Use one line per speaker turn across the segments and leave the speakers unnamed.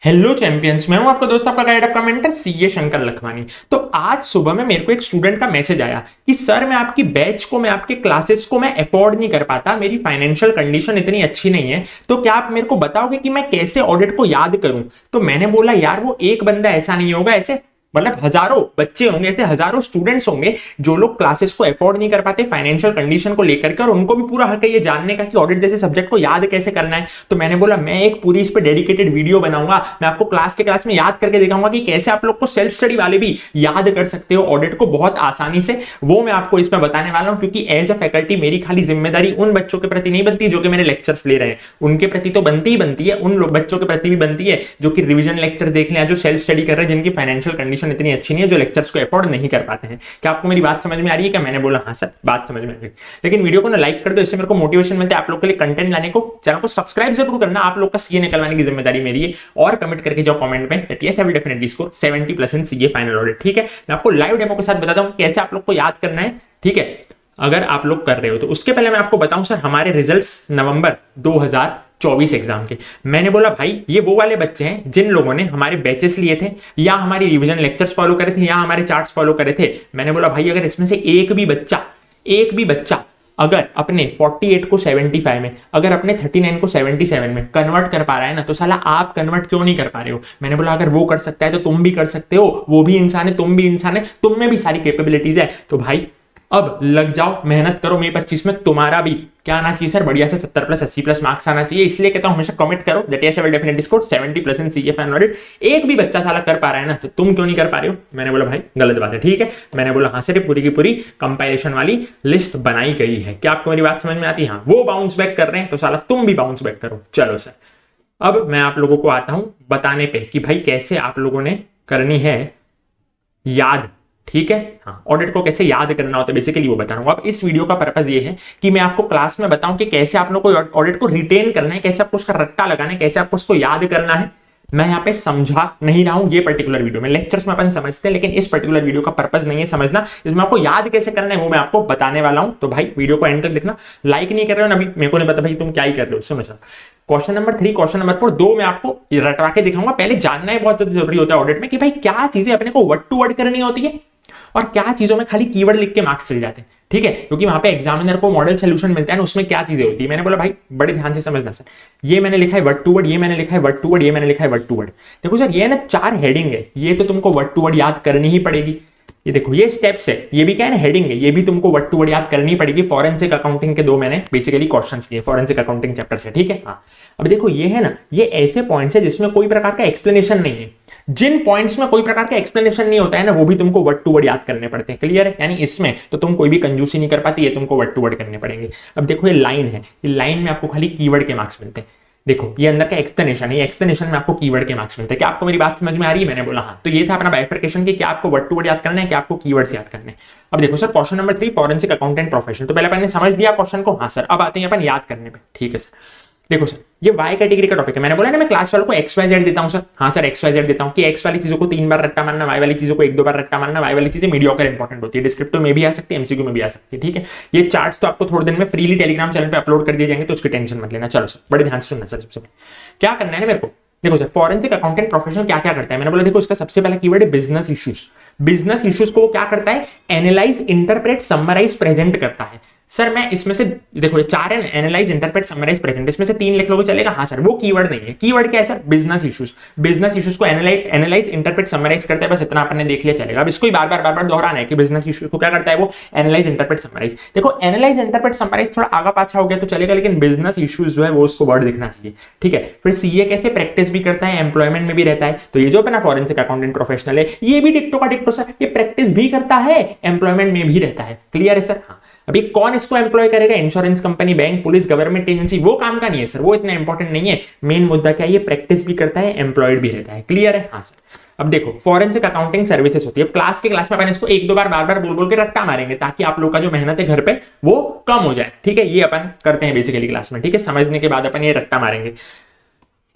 Hello champions, मैं हूं आपका दोस्त, आपका गाइड, आपका मेंटर सीए शंकर लखमानी। तो आज सुबह में मेरे को एक स्टूडेंट का मैसेज आया कि सर मैं आपकी बैच को, मैं आपके क्लासेस को मैं अफोर्ड नहीं कर पाता, मेरी फाइनेंशियल कंडीशन इतनी अच्छी नहीं है, तो क्या आप मेरे को बताओगे कि मैं कैसे ऑडिट को याद करूं। तो मैंने बोला यार वो एक बंदा ऐसा नहीं होगा, ऐसे मतलब हजारों बच्चे होंगे, ऐसे हजारों स्टूडेंट्स होंगे जो लोग क्लासेस को अफोर्ड नहीं कर पाते फाइनेंशियल कंडीशन को लेकर के, और उनको भी पूरा हक है ये जानने का कि ऑडिट जैसे सब्जेक्ट को याद कैसे करना है। तो मैंने बोला मैं एक पूरी इस पे डेडिकेटेड वीडियो बनाऊंगा, मैं आपको क्लास में याद करके दिखाऊंगा कि कैसे आप लोग को सेल्फ स्टडी वाले भी याद कर सकते हो ऑडिट को बहुत आसानी से। वो मैं आपको इसमें बताने वाला हूं, क्योंकि एज अ फैकल्टी मेरी खाली जिम्मेदारी उन बच्चों के प्रति नहीं बनती जो कि मेरे लेक्चर्स ले रहे हैं, उनके प्रति तो बनती ही बनती है, उन बच्चों के प्रति भी बनती है जो कि रिविजन लेक्चर देख लें, जो सेल्फ स्टडी कर रहे हैं, जिनकी फाइनेंशियल कंडीशन इतनी अच्छी नहीं है, जो लेक्चर्स को अफोर्ड नहीं कर पाते हैं। क्या आपको मेरी बात समझ में आ रही है? क्या मैंने बोला हाँ सर बात समझ में आ रही है। लेकिन वीडियो को ना लाइक कर दो, इससे मेरे को मोटिवेशन मिलता है आप लोग के लिए कंटेंट लाने को। चैनल को सब्सक्राइब जरूर करना, आप लोग का सीए निकलवाने की जिम्मेदारी मेरी है। और कमेंट करके जाओ कमेंट में that yes I will definitely score 70+ in CA final audit. ठीक है, मैं आपको लाइव डेमो के साथ बताता हूं कैसे आप लोग को याद करना है। ठीक है, अगर आप लोग कर रहे हो तो उसके पहले मैं आपको बताऊं सर हमारे रिजल्ट्स नवंबर 2024 एग्जाम के। मैंने बोला भाई ये वो वाले बच्चे हैं जिन लोगों ने हमारे बैचेस लिए थे, या हमारी रिवीजन लेक्चर्स फॉलो करे थे, या हमारे चार्ट्स फॉलो करे थे। मैंने बोला भाई अगर इसमें से एक भी बच्चा अगर अपने 48 को 75 में, अगर अपने 39 को 77 में कन्वर्ट कर पा रहा है ना, तो साला आप कन्वर्ट क्यों नहीं कर पा रहे हो। मैंने बोला अगर वो कर सकता है तो तुम भी कर सकते हो, वो भी इंसान है, तुम भी इंसान है, तुम में भी सारी कैपेबिलिटीज है। तो भाई अब लग जाओ, मेहनत करो, मई 25 में तुम्हारा भी क्या आना चाहिए सर, बढ़िया से 70+ 80+ मार्क्स आना चाहिए। इसलिए कहता हूं हमेशा कमिट करो that yes I will definitely score 70+ in CA final audit. एक भी बच्चा साला कर पा रहा है ना, तो तुम क्यों नहीं कर पा रहे हो। मैंने बोला भाई गलत बात है। ठीक है, मैंने बोला हाँ सर पूरी की पूरी कंपाइलेशन वाली लिस्ट बनाई गई है। क्या आपको मेरी बात समझ में आती है? हाँ, वो बाउंस बैक कर रहे हैं तो साला तुम भी बाउंस बैक करो। चलो सर, अब मैं आप लोगों को आता हूं बताने पे कि भाई कैसे आप लोगों ने करनी है याद। ठीक है, हाँ, ऑडिट को कैसे याद करना होता है बेसिकली वो बता रहा हूं। अब इस वीडियो का पर्पस ये है कि मैं आपको क्लास में बताऊं कि कैसे आप लोग को ऑडिट को रिटेन करना है, कैसे आपको उसका रट्टा लगाना है, कैसे आपको उसको याद करना है। मैं यहाँ पे समझा नहीं रहा हूं ये पर्टिकुलर वीडियो में, लेक्चर्स में अपन समझते हैं, लेकिन इस पर्टिकुलर वीडियो का पर्पस नहीं है समझना, इसमें आपको याद कैसे करना है वो मैं आपको बताने वाला हूं। तो भाई वीडियो को एंड तक देखना। लाइक नहीं कर रहे हो ना अभी, मेरे को नहीं पता भाई तुम क्या ही कर रहे हो, समझ। क्वेश्चन नंबर 3, क्वेश्चन नंबर 4, दो मैं आपको रटवा के दिखाऊंगा। पहले जानना है बहुत जरूरी होता है ऑडिट में कि भाई क्या चीजें अपने को वर्ड टू वर्ड करनी होती है और क्या चीजों में खाली कीवर्ड लिख के मार्क्स चल जाते हैं। ठीक है, क्योंकि वहां पे एग्जामिनर को मॉडल सोल्यूशन मिलता है ना, उसमें क्या चीजें होती है। मैंने बोला भाई बड़े ध्यान से समझना सर, ये मैंने लिखा है वर्ड टू वर्ड, ये मैंने लिखा है वर्ड टू वर्ड, ये मैंने लिखा है वर्ड टू वर्ड। देखो सर ये ना 4 हेडिंग है, ये तो तुमको वर्ड टू वर्ड याद करनी ही पड़ेगी। ये देखो ये स्टेप्स है, ये भी क्या है ना हेडिंग है, ये भी तुमको वर्ड टू वर्ड याद करनी पड़ेगी। फॉरेंसिक अकाउंटिंग के 2 मैंने बेसिकली क्वेश्चंस लिए फॉरेंसिक अकाउंटिंग चैप्टर से। ठीक है, हाँ। अब देखो ये है ना, ये ऐसे पॉइंट्स है जिसमें कोई प्रकार का एक्सप्लेनेशन नहीं है। जिन पॉइंट्स में कोई प्रकार का एक्सप्लेनेशन नहीं होता है ना, वो भी तुमको वर्ड टू वर्ड याद करने पड़ते हैं। क्लियर है? यानी इसमें तो तुम कोई भी कंजूसी नहीं कर पाती, ये तुमको वर्ड टू वर्ड करने पड़ेंगे। अब देखो ये लाइन है, ये लाइन में आपको खाली कीवर्ड के मार्क्स मिलते हैं। देखो ये अंदर का एक्सप्लेनेशन है, एक्सप्लेनेशन में आपको कीवर्ड के मार्क्स मिलते हैं। क्या आपको मेरी बात समझ में आ रही है? मैंने बोला हाँ। तो ये था अपना बाइफरकेशन कि क्या आपको वर्ड टू वर्ड याद करना है, क्या आपको कीवर्ड्स याद करने हैं। अब देखो sir question number 3, forensic accountant profession. तो पहले अपन ने समझ लिया क्वेश्चन को। हाँ सर, अब आते हैं अपन याद करने पे। ठीक है सर, देखो सर ये वाई कैटेगरी का टॉपिक है। मैंने बोला ना मैं क्लास वालों को XYZ देता हूं सर। हाँ सर XYZ देता हूं कि एक्स वाली चीजों को 3 बार रट्टा मारना, वाई वाली चीजों को 1-2 बार रट्टा मारना। वाई वाली चीजें मीडियोकर इंपॉर्टेंट होती है, डिस्क्रिप्टिव में भी आ सकती है, एमसीक्यू में भी आ सकती है। ठीक है, ये चार्ट्स तो आपको थोड़े दिन में फ्रीली टेलीग्राम चैनल पे अपलोड कर दिए जाएंगे, तो उसकी टेंशन मत लेना। चलो सर बड़े ध्यान से सुनना सर। सबसे क्या करना है ना मेरे को, देखो सर फॉरेंसिक अकाउंटेंट प्रोफेशनल क्या क्या करता है। मैंने बोला देखो इसका सबसे पहला कीवर्ड है बिजनेस इश्यूज। बिजनेस इश्यूज को क्या करता है? एनालाइज, इंटरप्रेट, समराइज, प्रेजेंट करता है। सर मैं इसमें से देखो ये 4 है ना, एनालाइज, इंटरप्रेट, समराइज, प्रेजेंट, इसमें से 3 लिख लोगे चलेगा। हाँ सर वो कीवर्ड नहीं है। कीवर्ड क्या है sir? Business issues. Business issues को एनालाइज, इंटरप्रेट, समराइज करता है, बस इतना आपने देख लिया चलेगा। अब इसको ही बार बार दोहराना है कि बिजनेस इश्यूज को क्या करता है वो? Analyse, interpret, summarise. देखो एनालाइज, इंटरप्रेट, समराइज थोड़ा आगा पाछा हो गया तो चलेगा, लेकिन बिजनेस इश्यूज जो है वो उसको वर्ड दिखना चाहिए। ठीक है, फिर सीए कैसे प्रैक्टिस भी करता है, एम्प्लॉयमेंट में भी रहता है। तो ये जो अपना फॉरेंसिक अकाउंटेंट प्रोफेशनल है, ये भी डिक्टो का डिक्टो सर, ये प्रैक्टिस भी करता है, एम्प्लॉयमेंट में भी रहता है। क्लियर है सर? हाँ। अभी कौन इसको एम्प्लॉय करेगा? Insurance company, bank, police, government agency, वो काम का नहीं है सर, वो इतना इंपॉर्टेंट नहीं है। मेन मुद्दा क्या है? ये प्रैक्टिस भी करता है, एम्प्लॉयड भी रहता है। क्लियर है? हाँ सर। अब देखो फॉरेंसिक अकाउंटिंग सर्विसेज होती है। क्लास में अपन इसको 1-2 बार बोल के रट्टा मारेंगे ताकि आप लोग का जो मेहनत है घर पे वो कम हो जाए। ठीक है, ये अपन करते हैं बेसिकली क्लास में। ठीक है, समझने के बाद अपन ये रट्टा मारेंगे।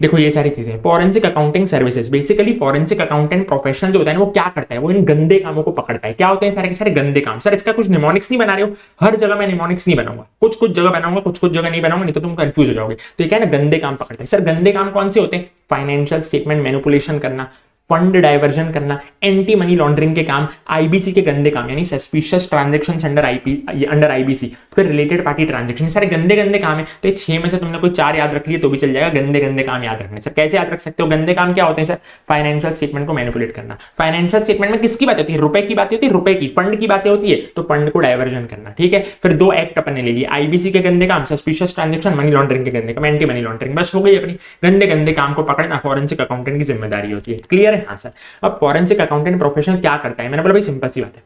देखो ये सारी चीजें forensic accounting services, basically forensic accountant professional जो होता है ना वो क्या करता है, वो इन गंदे कामों को पकड़ता है। क्या होते हैं सारे के सारे गंदे काम। सर इसका कुछ निमोनिक्स नहीं बना रहे हो, हर जगह मैं निमोनिक्स नहीं बनाऊंगा, कुछ कुछ जगह बनाऊंगा, कुछ कुछ जगह नहीं बनाऊंगा, नहीं तो तुम कंफ्यूज हो जाओगे। तो ये क्या है ना, गंदे काम पकड़ते हैं। सर गंदे काम कौन से होते हैं? फाइनेंशियल स्टेटमेंट मैनिपुलेशन करना, फंड डाइवर्जन करना, एंटी मनी लॉन्ड्रिंग के काम, आईबीसी के गंदे काम यानी सस्पिशियस ट्रांजैक्शंस अंडर आईबीसी, फिर रिलेटेड पार्टी ट्रांजैक्शन, सारे गंदे गंदे काम है। तो ये 6 में से तुमने कोई 4 याद रख लिए तो भी चल जाएगा, गंदे गंदे काम याद रखने। सर कैसे याद रख सकते हो? गंदे काम क्या होते हैं सर? फाइनेंशियल स्टेटमेंट को मैनिपुलेट करना। फाइनेंशियल स्टेटमेंट में किसकी बात होती है? रुपए की बातें होती है, रुपए की। फंड की बातें होती है तो फंड को डाइवर्जन करना, ठीक है। फिर 2 एक्ट अपन ने ले लिए, आईबीसी के गंदे काम, सस्पिशियस ट्रांजैक्शन, मनी लॉन्ड्रिंग के गंदे काम, एंटी मनी लॉन्ड्रिंग। बस हो गई अपनी। गंदे गंदे काम को पकड़ना फॉरेंसिक अकाउंटेंट की जिम्मेदारी होती है। क्लियर है? हाँ सर। अब फॉरेंसिक अकाउंटेंट प्रोफेशनल क्या करता है? मैंने बोला भाई सिंपल सी बात है,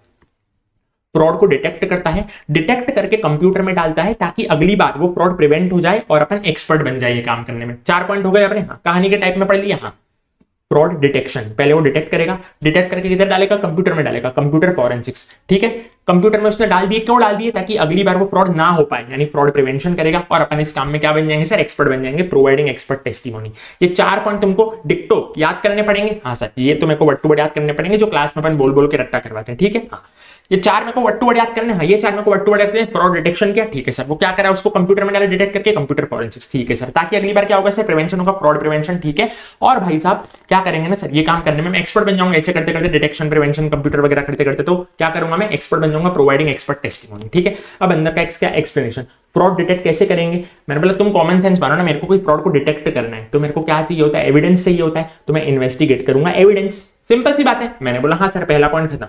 फ्रॉड को डिटेक्ट करता है, डिटेक्ट करके कंप्यूटर में डालता है ताकि अगली बार वो फ्रॉड प्रिवेंट हो जाए और अपन एक्सपर्ट बन जाए ये काम करने में। 4 पॉइंट हो गए अपने। हाँ, कहानी के टाइप में पढ़ लिया। हाँ, फ्रॉड डिटेक्शन, पहले वो डिटेक्ट करेगा, डिटेक्ट करके किधर डालेगा? कंप्यूटर में डालेगा, कंप्यूटर फॉरेंसिक्स, ठीक है। कंप्यूटर में उसने डाल दिए, क्यों डाल दिए? ताकि अगली बार वो फ्रॉड ना हो पाए, यानी फ्रॉड प्रिवेंशन करेगा और अपन इस काम में क्या बन जाएंगे सर? एक्सपर्ट बन जाएंगे, प्रोवाइडिंग एक्सपर्ट टेस्टिमोनी। ये 4 पॉइंट तुमको डिक्टो याद करने पड़ेंगे। हाँ सर, ये तो मेरे को वर्ड टू वर्ड याद करने पड़ेंगे जो क्लास में अपन बोल बोल के रट्टा करवाते हैं, ठीक है। हाँ, ये 4 मेरे को वर्ड टू वर्ड याद करने हैं। ये 4 मेरे को वर्ड टू वर्ड याद करने हैं। फ्रॉड डिटेक्शन क्या? ठीक है सर, वो क्या करा? उसको कंप्यूटर में डाला, डिटेक्ट करके कंप्यूटर फॉरेंसिक्स, ठीक है सर। ताकि अगली बार क्या होगा सर? प्रिवेंशन होगा, फ्रॉड प्रिवेंशन, ठीक है। और भाई साहब क्या करेंगे ना सर, ये काम करने में मैं एक्सपर्ट बन जाऊंगा। ऐसे करते करते डिटेक्शन, प्रिवेंशन, कंप्यूटर वगैरह करते करते तो क्या करूंगा मैं? एक्सपर्ट बन जाऊंगा, प्रोवाइडिंग एक्सपर्ट टेस्टिमोनी, ठीक है। अब अंदर का क्या एक्सप्लेनेशन, फ्रॉड डिटेक्ट कैसे करेंगे? मैंने बोला तुम कॉमन सेंस मानो ना, मेरे को कोई फ्रॉड को डिटेक्ट करना है तो मेरे को क्या चाहिए होता है? एविडेंस चाहिए होता है। तो मैं इन्वेस्टिगेट करूंगा एविडेंस, सिंपल सी बात है। मैंने बोला हाँ सर, पहला पॉइंट खत्म।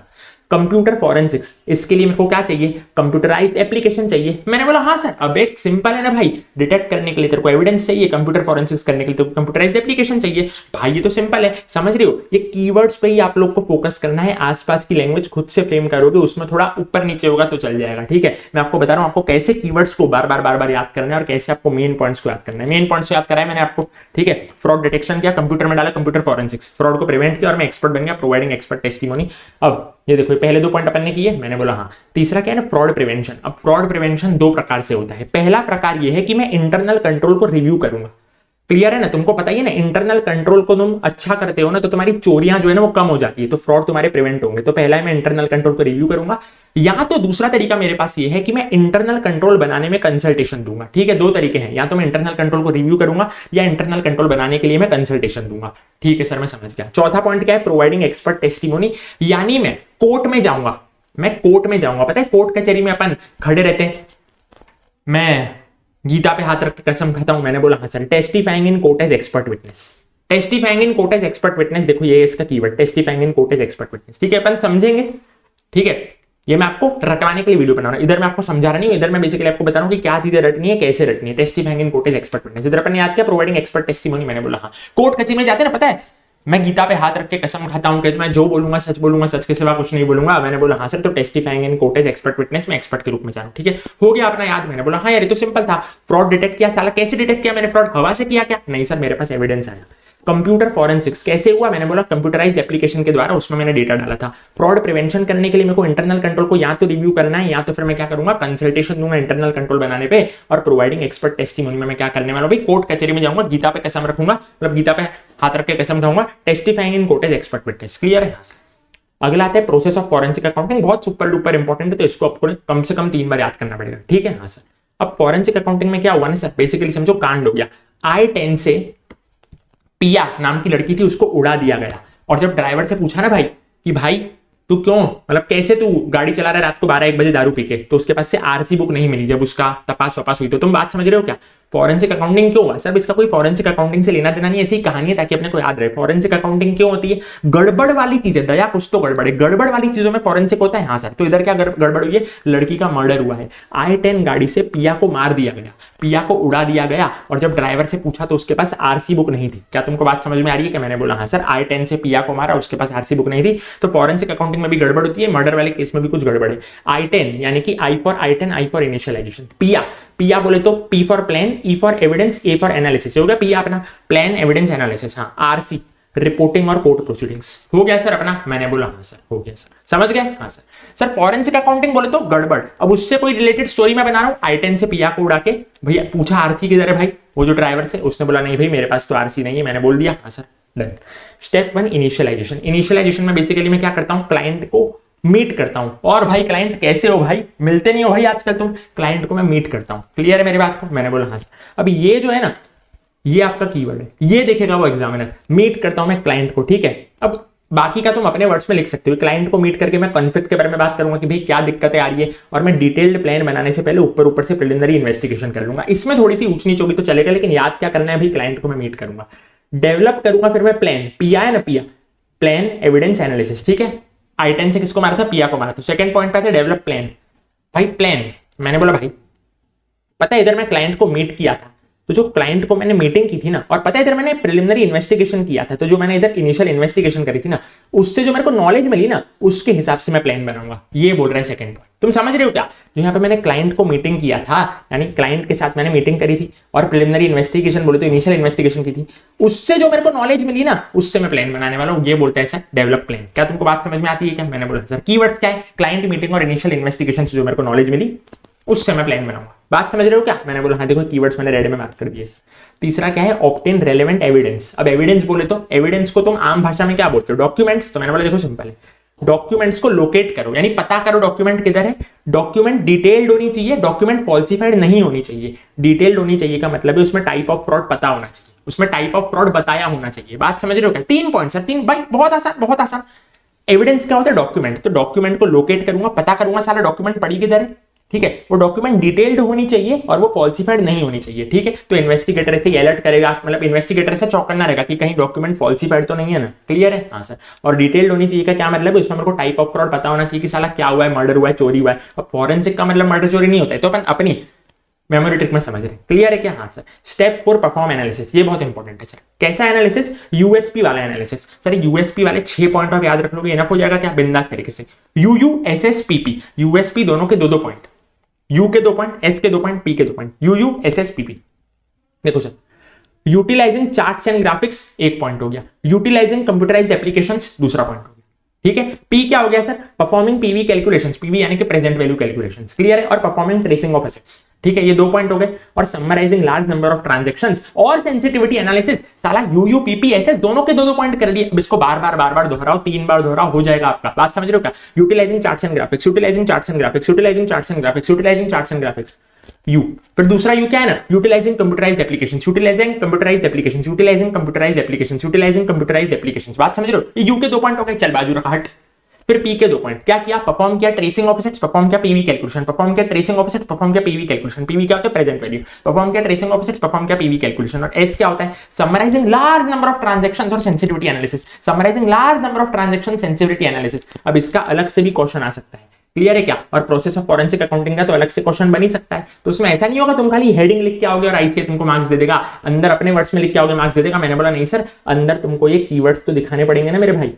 कंप्यूटर फॉरेंसिक्स, इसके लिए मेरे को क्या चाहिए? कंप्यूटराइज्ड एप्लीकेशन चाहिए। मैंने बोला हाँ सर, अब एक सिंपल है ना भाई, डिटेक्ट करने के लिए तेरे को एविडेंस चाहिए, कंप्यूटर फॉरेंसिक्स करने के लिए तो कंप्यूटराइज्ड एप्लीकेशन चाहिए। भाई ये तो सिंपल है, समझ रहे हो? ये कीवर्ड्स पे ही आप लोग को फोकस करना है, आसपास की लैंग्वेज खुद से फ्रेम करोगे, उसमें थोड़ा ऊपर नीचे होगा तो चल जाएगा, ठीक है। मैं आपको बता रहा हूं आपको कैसे कीवर्ड्स को बार बार याद करना है और कैसे आपको मेन पॉइंट्स को याद करना है। मेन पॉइंट्स याद कराया मैंने आपको, ठीक है। फ्रॉड डिटेक्शन किया, कंप्यूटर में डाला, कंप्यूटर फॉरेंसिक्स, फ्रॉड को प्रिवेंट किया और मैं एक्सपर्ट बन गया, प्रोवाइडिंग एक्सपर्ट टेस्टिमोनी। अब ये देखो पहले 2 पॉइंट अपन ने किए, मैंने बोला हाँ। तीसरा क्या है ना, फ्रॉड प्रिवेंशन। अब फ्रॉड प्रिवेंशन 2 प्रकार से होता है। पहला प्रकार ये है कि मैं इंटरनल कंट्रोल को रिव्यू करूंगा। क्लियर है ना? तुमको पता ही है ना, इंटरनल कंट्रोल को तुम अच्छा करते हो ना तो तुम्हारी चोरियां जो है ना वो कम हो जाती है, तो फ्रॉड तुम्हारे प्रिवेंट होंगे। तो पहला है मैं इंटरनल कंट्रोल को रिव्यू करूंगा, या तो दूसरा तरीका मेरे पास ये है कि मैं इंटरनल कंट्रोल बनाने में कंसल्टेशन दूंगा, ठीक है। 2 तरीके हैं, या तो मैं इंटरनल कंट्रोल को रिव्यू करूंगा या इंटरनल कंट्रोल बनाने के लिए मैं कंसल्टेशन दूंगा, ठीक है सर, मैं समझ गया। चौथा पॉइंट क्या है? प्रोवाइडिंग एक्सपर्ट टेस्टिमोनी, यानी मैं कोर्ट में जाऊंगा। मैं कोर्ट में जाऊंगा, पता है कोर्ट कचहरी में अपन खड़े रहते हैं, मैं गीता पे हाथ रख के कसम खाता हूं, मैंने बोला हाँ sir, testifying in court as expert witness. Testifying in court as expert witness, देखो ये इसका keyword, testifying in court as expert witness, ठीक है। अपन समझेंगे, ठीक है। ये मैं आपको रटवाने के लिए वीडियो बना रहा हूं, इधर मैं आपको समझा रहा नहीं हूं, इधर मैं बेसिकली आपको बता रहा हूं कि क्या चीजें रटनी है, कैसे रटनी है। Testifying in court as expert witness, इधर अपन ने याद किया प्रोवाइडिंग एक्सपर्ट टेस्टिमोनी, मैंने बोला हाँ। कोर्ट कचहरी में जाते ना, पता है मैं गीता पे हाथ रख के कसम खाता हूं कि मैं जो बोलूंगा सच बोलूंगा, सच के सिवा कुछ नहीं बोलूंगा। मैंने बोला हाँ सर, तो testifying in court as expert witness में एक्सपर्ट के रूप में जाऊं, ठीक है। हो गया अपना याद। मैंने बोला हाँ यार ये तो सिंपल था, फ्रॉड डिटेक्ट किया, साला कैसे डिटेक्ट किया मैंने? फ्रॉड हवा से किया क्या? नहीं सर, मेरे पास एविडेंस आया। कंप्यूटर फॉरेंसिक्स कैसे हुआ? मैंने बोला कंप्यूटराइज्ड एप्लीकेशन के द्वारा, उसमें मैंने डेटा डाला था। फ्रॉड प्रिवेंशन करने के लिए मेरे को इंटरनल कंट्रोल को या तो रिव्यू करना है या तो फिर मैं क्या करूंगा? कंसल्टेशन दूंगा इंटरनल कंट्रोल बनाने पे। और प्रोवाइडिंग एक्सपर्ट टेस्टिमोनी में मैं क्या करने वाला हूं भाई? कोर्ट कचहरी में जाऊंगा, गीता पे कसम रखूंगा, मतलब गीता पे हाथ रख के कसम खाऊंगा, testifying in court as expert witness. Clear है? अगला आता है प्रोसेस ऑफ फॉरेंसिक अकाउंटिंग, बहुत सुपर डुपर इंपॉर्टेंट है, तो इसको आपको कम से कम 3 बार याद करना पड़ेगा, ठीक है। हाँ सर। अब फॉरेंसिक अकाउंटिंग में क्या हुआ ना सर, बेसिकली समझो कांड हो गया। I-10 से पिया नाम की लड़की थी, उसको उड़ा दिया गया। और जब ड्राइवर से पूछा ना भाई कि भाई तू क्यों, मतलब कैसे तू गाड़ी चला रहा है रात को 12-1 बजे दारू पी के, तो उसके पास से आरसी बुक नहीं मिली जब उसका तपास वपास हुई। तो तुम बात समझ रहे हो क्या? फॉरेंसिक अकाउंटिंग क्यों हुआ? सब इसका कोई फॉरेंसिक अकाउंटिंग से लेना देना नहीं, ऐसी कहानी है ताकि अपने को याद रहे। फॉरेंसिक अकाउंटिंग क्यों होती है? गड़बड़ वाली चीजें, दया कुछ तो गड़बड़ है, गड़बड़ वाली चीजों में फॉरेंसिक होता है। हाँ सर, तो इधर क्या गड़बड़ हुई है? लड़की का मर्डर हुआ है, I-10 गाड़ी से पिया को मार दिया गया, पिया को उड़ा दिया गया। और जब ड्राइवर से पूछा तो उसके पास आरसी बुक नहीं थी। क्या तुमको बात समझ में आ रही है? कि मैंने बोला हाँ सर, I-10 से पिया को मारा, उसके पास आरसी बुक नहीं थी। तो फॉरेंसिक अकाउंटिंग में भी गड़बड़ होती है, मर्डर वाले केस में भी कुछ गड़बड़ है। I-10 यानी कि I for I-10, I for initialisation. पिया बोले तो P for plan, E for evidence, A for analysis. हो गया पिया अपना, प्लान एविडेंस एनालिसिस। हाँ, आरसी रिपोर्टिंग और कोर्ट प्रोसीडिंग्स। हो गया सर अपना? मैंने बोला हाँ सर, हो गया सर, समझ गए? हाँ सर। सर फॉरेंसिक अकाउंटिंग बोले तो गड़बड़, अब उससे कोई रिलेटेड स्टोरी मैं बना रहा हूं। I-10 से पिया को उड़ा के भैया पूछा आरसी किधर है भाई, वो जो ड्राइवर से उसने बोला नहीं भाई मेरे पास तो आरसी नहीं है, मैंने बोल दिया हाँ sir, done. Step 1 initialisation. Initialisation में बेसिकली मैं क्या करता हूँ, क्लाइंट को मीट करता हूँ। और भाई क्लाइंट कैसे हो भाई, मिलते नहीं हो भाई आजकल तुम, क्लाइंट को मैं मीट करता हूँ। क्लियर है मेरी बात को, मैंने बोला हाँ सर। अब ये जो है ना, ये आपका कीवर्ड है, ये देखेगा वो एग्जामिनर, मीट करता हूं मैं क्लाइंट को, ठीक है। अब बाकी का तुम अपने वर्ड्स में लिख सकते हो। क्लाइंट को मीट करके मैं कॉन्फ्लिक्ट के बारे में बात करूंगा कि भाई क्या दिक्कतें आ रही है, और मैं डिटेल्ड प्लान बनाने से पहले ऊपर ऊपर से प्रिलिमिनरी इन्वेस्टिगेशन कर लूंगा। इसमें थोड़ी सी ऊंच नीच होगी तो चलेगा, लेकिन याद क्या करना है भाई, क्लाइंट को मैं मीट करूंगा, डेवलप करूंगा, फिर मैं प्लान, पिया है ना, पिया प्लान एविडेंस एनालिसिस, ठीक है। I10 से किसको मारा था, पिया को मारा था। सेकंड पॉइंट पे था डेवलप प्लान। भाई प्लान, मैंने बोला भाई पता है इधर मैं क्लाइंट को मीट किया था, तो जो क्लाइंट को मैंने मीटिंग की थी ना, और पता है इधर मैंने प्रिलिमिनरी इन्वेस्टिगेशन किया था, तो जो मैंने इधर इनिशियल इन्वेस्टिगेशन करी थी ना, उससे जो मेरे को नॉलेज मिली ना, उसके हिसाब से मैं प्लान बनाऊंगा। ये बोल रहा है सेकंड पॉइंट। तुम समझ रहे हो क्या, जो यहाँ पे मैंने क्लाइंट को मीटिंग किया था, यानी क्लाइंट के साथ मैंने मीटिंग करी थी और प्रिलिमिनरी इन्वेस्टिगेशन बोले तो इनिशियल इन्वेस्टिगेशन की थी, उससे जो मेरे को नॉलेज मिली ना, उससे मैं प्लान बनाने वाला हूँ। ये बोलता है सर डेवलप प्लान। क्या तुमको बात समझ में आती है क्या, मैंने बोला सर कीवर्ड्स क्या है, क्लाइंट मीटिंग और इनिशियल इन्वेस्टिगेशन से जो मेरे को नॉलेज मिली, उससे मैं प्लान बनाऊंगा। बात समझ रहे हो क्या, मैंने बोला हाँ देखो कीवर्ड्स मैंने रेड में मार्क कर दिए। तीसरा क्या है, ऑब्टेन रेलेवेंट एविडेंस। अब एविडेंस बोले तो एविडेंस को तुम आम भाषा में क्या बोलते हो, डॉक्यूमेंट्स। तो मैंने बोला देखो सिंपल है, डॉक्यूमेंट्स को लोकेट करो, यानी पता करो डॉक्यूमेंट किधर है। डॉक्यूमेंट डिटेल्ड होनी चाहिए, डॉक्यूमेंट फॉल्सिफाइड नहीं होनी चाहिए। डिटेल्ड होनी चाहिए का मतलब है उसमें टाइप ऑफ फ्रॉड पता होना चाहिए, उसमें टाइप ऑफ फ्रॉड बताया होना चाहिए। बात समझ रहे हो क्या, 3 पॉइंट सर, 3 भाई बहुत आसान, बहुत आसान। एविडेंस क्या होता है, डॉक्यूमेंट, तो डॉक्यूमेंट को लोकेट करूंगा, पता करूंगा सारा डॉक्यूमेंट पड़ी किधर है, ठीक है। वो डॉक्यूमेंट डिटेल्ड होनी चाहिए और वो फॉल्सिफाइड नहीं होनी चाहिए, ठीक है। तो इन्वेस्टिगेटर ऐसे अलर्ट करेगा, मतलब इन्वेस्टिगेटर से चौकन्ना रहेगा कि कहीं डॉक्यूमेंट फॉल्सिफाइड तो नहीं है ना। क्लियर है, हाँ सर। और डिटेल्ड होनी चाहिए का क्या मतलब है, उसमें मेरे को टाइप ऑफ फ्रॉड पता होना चाहिए कि साला क्या हुआ है, मर्डर हुआ है, चोरी हुआ है। और फॉरेंसिक का मतलब मर्डर चोरी नहीं होता है, तो अपन अपनी मेमोरी ट्रिक में समझ रहे हैं। क्लियर है क्या, हाँ सर। स्टेप 4 परफॉर्म एनालिसिस, ये बहुत इंपॉर्टेंट है सर। कैसा एनालिसिस, यूएसपी वाला एनालिसिस। सर यूएसपी वाले 6 पॉइंट आप याद रख लोगे, इनफ हो जाएगा क्या, बिंदास तरीके से। यूयूएसएसपीपी, यूएसपी दोनों के 2-2 पॉइंट, यू के 2 पॉइंट, एस के 2 पॉइंट, पी के 2 पॉइंट, यूयूएसएसपीपी। देखो sir, utilising charts and graphics 1 point हो गया, यूटिलाइजिंग कंप्यूटराइज्ड एप्लीकेशंस दूसरा पॉइंट हो गया, ठीक है। पी क्या हो गया sir, performing PV calculations, PV यानी कि प्रेजेंट वैल्यू कैलकुलेशंस। क्लियर है, और परफॉर्मिंग ट्रेसिंग ऑफ एसेट्स, ठीक है, ये 2 पॉइंट हो गए। और summarising large number of transactions और सेंसिटिविटी एनालिसिस, साला यूयूपीपीएसएस दोनों के 2-2 पॉइंट कर दिए। अब इसको बार बार दोहराओ, 3 बार दोहराओ, हो जाएगा आपका। बात समझ रहे हो क्या, utilising charts and graphics, utilising charts and graphics, utilising charts and graphics, utilising charts and graphics, U. फिर दूसरा यू क्या है ना, utilising computerised applications, utilising computerised applications, utilising computerised applications, utilising computerised applications. बात समझ रहे हो, ये यू के 2 पॉइंट हो गए, चल बाजू रखा, हट। फिर पी के 2 पॉइंट, क्या किया, परफॉर्म किया ट्रेसिंग ऑफ एसेट्स, परफॉर्म किया पीवी कैलकुलेशन, परफॉर्म किया ट्रेसिंग ऑफ एसेट्स, परफॉर्म किया पीवी कैलकुलेशन। पीवी क्या होता है, प्रेजेंट वैल्यू, परफॉर्म किया ट्रेसिंग ऑफ एसेट्स, परफॉर्म किया पीवी कैलकुलेशन। और एस क्या होता है, summarising large number of transactions और sensitivity analysis, summarising large number of transaction, sensitivity analysis. अब इसका अलग से भी क्वेश्चन आ सकता है, क्लियर है क्या। और प्रोसेस ऑफ फॉरेंसिक अकाउंटिंग का तो अलग से क्वेश्चन बन ही सकता है। तो उसमें ऐसा नहीं होगा तुम खाली हेडिंग लिख के आओगे और आईसीए तुमको मार्क्स दे देगा, अंदर अपने वर्ड्स में लिख के आओगे मार्क्स दे देगा। मैंने बोला नहीं सर, अंदर तुमको ये कीवर्ड्स तो दिखाने पड़ेंगे ना मेरे भाई,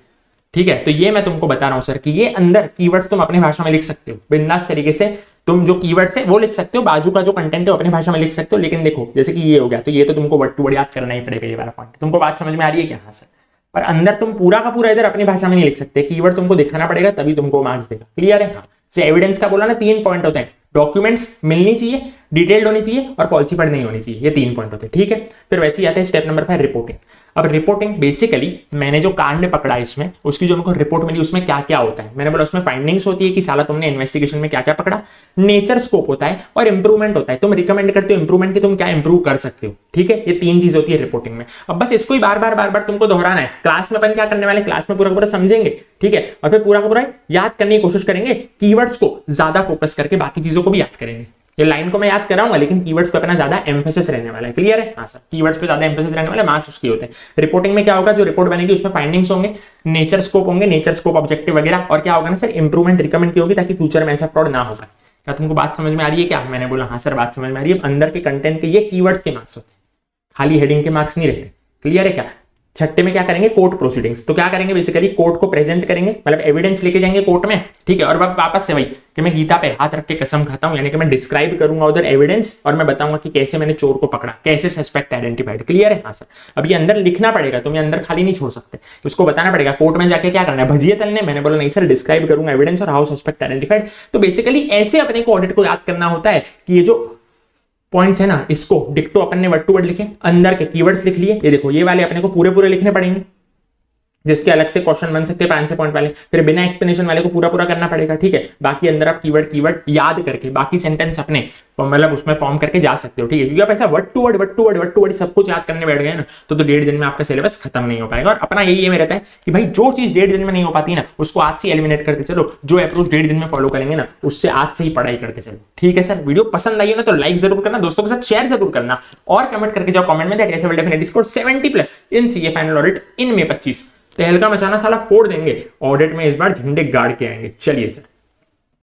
ठीक है। तो ये मैं तुमको बता रहा हूं सर कि ये अंदर कीवर्ड्स तुम अपनी भाषा में लिख सकते हो बिंदास तरीके से। तुम जो कीवर्ड्स है वो लिख सकते हो, बाजू का जो कंटेंट है अपनी भाषा में लिख सकते हो। लेकिन देखो जैसे कि ये हो गया, तो ये तो तुमको वर्ड टू वर्ड याद करना ही पड़ेगा, ये वाला पॉइंट। तुमको बात समझ में आ रही है क्या, हाँ सर। पर अंदर तुम पूरा का पूरा इधर अपनी भाषा में नहीं लिख सकते, कीवर्ड तुमको दिखाना पड़ेगा तभी तुमको मार्क्स देगा। क्लियर है, हाँ। से एविडेंस का बोला ना 3 पॉइंट होते हैं, डॉक्यूमेंट्स मिलनी चाहिए, डिटेल्ड होनी चाहिए और फॉल्सिफाइड नहीं होनी चाहिए, ये 3 पॉइंट होते हैं, ठीक है। फिर वैसे ही आते हैं स्टेप नंबर 5 रिपोर्टिंग। अब रिपोर्टिंग बेसिकली मैंने जो कांड पकड़ा इसमें, उसकी जो हमको रिपोर्ट मिली उसमें क्या क्या होता है, मैंने बोला उसमें फाइंडिंग्स होती है कि साला तुमने इन्वेस्टिगेशन में क्या क्या पकड़ा, नेचर स्कोप होता है और इंप्रूवमेंट होता है। तुम रिकमेंड करते हो इंप्रूवमेंट की, तुम क्या इंप्रूव कर सकते हो, ठीक है। ये 3 चीज होती है रिपोर्टिंग में। अब बस इसको ही बार बार तुमको दोहराना है। क्लास में अपन क्या करने वाले, क्लास में पूरा पूरा समझेंगे, ठीक है, और फिर पूरा का पूरा याद करने की कोशिश करेंगे, कीवर्ड्स को ज्यादा फोकस करके बाकी चीजों को भी याद करेंगे। ये लाइन को मैं याद कराऊंगा लेकिन कीवर्ड्स पे अपना ज्यादा एम्फेसिस रहने वाला है। क्लियर है, हाँ सर, कीवर्ड्स पे ज्यादा एम्फेसिस रहने वाला है, मार्क्स उसके होते हैं। रिपोर्टिंग में क्या होगा, जो रिपोर्ट बनेगी उसमें फाइंडिंग्स होंगे, नेचर स्कोप होंगे, नेचर स्कोप ऑब्जेक्टिव वगैरह, और क्या होगा ना सर, इंप्रूवमेंट रिकमेंड की होगी ताकि फ्यूचर में ऐसा फ्रॉड ना होगा। क्या तुमको बात समझ में आ रही है क्या, मैंने बोला हाँ सर बात समझ में आ रही है। अंदर के कंटेंट के ये कीवर्ड्स के मार्क्स होते हैं, खाली हेडिंग के मार्क्स नहीं रहते। क्लियर है क्या। छठे में क्या करेंगे, कोर्ट प्रोसीडिंग्स। तो क्या करेंगे, बेसिकली कोर्ट को प्रेजेंट करेंगे, मतलब एविडेंस लेके जाएंगे कोर्ट में, ठीक है। और वापस से वही कि मैं गीता पे हाथ रख के कसम खाता हूं, यानी कि मैं डिस्क्राइब करूंगा उधर एविडेंस और मैं बताऊंगा कि कैसे मैंने चोर को पकड़ा, कैसे सस्पेक्ट आइडेंटिफाइड। क्लियर है, हाँ सर। अब ये अंदर लिखना पड़ेगा, तुम ये अंदर खाली नहीं छोड़ सकते, उसको बताना पड़ेगा कोर्ट में जाके क्या करना है, भजिए तलने। मैंने बोला नहीं सर, डिस्क्राइब करूंगा एविडेंस और हाउ सस्पेक्ट आइडेंटिफाइड। तो बेसिकली ऐसे अपने को ऑडिट को याद करना होता है कि ये जो पॉइंट्स है ना, इसको डिक्टो अपन ने वर्ड टू वर्ड लिखे, अंदर के कीवर्ड्स लिख लिए, ये देखो ये वाले अपने को पूरे पूरे लिखने पड़ेंगे, जिसके अलग से क्वेश्चन बन सकते हैं 5 से पॉइंट वाले, फिर बिना एक्सप्लेनेशन वाले को पूरा पूरा करना पड़ेगा, ठीक है। बाकी अंदर आप कीवर्ड कीवर्ड याद करके बाकी सेंटेंस अपने मतलब उसमें फॉर्म करके जा सकते हो, ठीक है। क्योंकि आप ऐसा वर्ड टू वर्ड सब कुछ याद करने बैठ गए ना तो 1.5 दिन में आपका सिलेबस खत्म नहीं हो पाएगा। और अपना यही में रहता है कि भाई जो चीज 1.5 दिन में नहीं हो पाती ना उसको आज से एलिमिनेट करते चलो, जो अप्रोच 1.5 दिन में फॉलो करेंगे ना उससे आज से ही पढ़ाई करते चलो, ठीक है सर। वीडियो पसंद आई हो ना तो लाइक जरूर करना, दोस्तों के साथ शेयर जरूर करना और कमेंट करके जाओ कमेंट में that yes will definitely score 70+ in CA final audit in May 25। तहलका मचाना साला फोड़ देंगे, ऑडिट में इस बार झंडे गाड़ के आएंगे। चलिए सर।